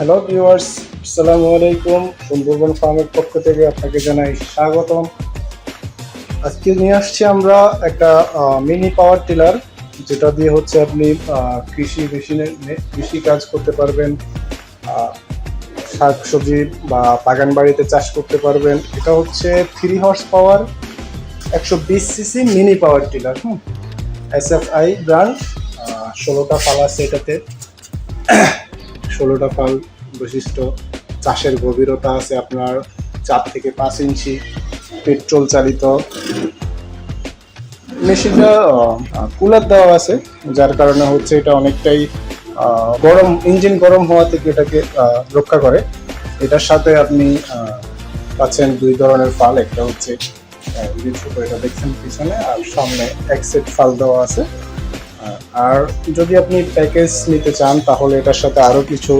Hello viewers, আসসালামু আলাইকুম। সুন্দরবন ফার্মের পক্ষ থেকে আপনাকে জানাই স্বাগতম। আজকে নিয়ে আসছি আমরা একটা মিনি পাওয়ার টিলার, যেটা দিয়ে হচ্ছে আপনি কৃষি কাজ করতে পারবেন, শাকসবজি বা বাগান বাড়িতে চাষ করতে পারবেন। এটা হচ্ছে 3 horse power 120 CC mini power tiller. SFI brand. 16টা ফাল আছে এটাতে, 16টা ফাল বৈশিষ্ট্য। চাষের গভীরতা আছে আপনার 4 থেকে 5 ইঞ্চি। পেট্রোল চালিত মেশিনটা, কুলার দেওয়া আছে, যার কারণে হচ্ছে এটা অনেকটাই গরম, ইঞ্জিন গরম হওয়া থেকে এটাকে রক্ষা করে। এটার সাথে আপনি পাচ্ছেন 2 ধরনের ফাল। একটা হচ্ছে ছোট, এটা দেখছেন পিছনে, আর সামনে এক সেট ফাল দেওয়া আছে। আর যদি আপনি প্যাকেজ নিতে চান তাহলে এটার সাথে আরো কিছু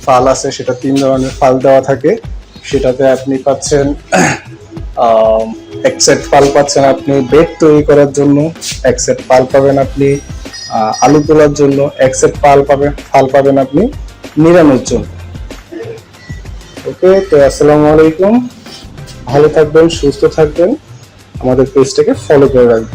ফাল আছে, সেটা 3 ধরনের ফাল দেওয়া থাকে। সেটাতে আপনি পাচ্ছেন এক সেট ফাল পাচ্ছেন আপনি বেড তৈরি করার জন্য, এক সেট ফাল পাবেন আপনি আলু তোলার জন্য, এক সেট ফাল পাবেন আপনি নিরানোর জন্য। ওকে, তো আসসালামু আলাইকুম, ভালো থাকবেন, সুস্থ থাকবেন, আমাদের পেজটাকে ফলো করে রাখবেন।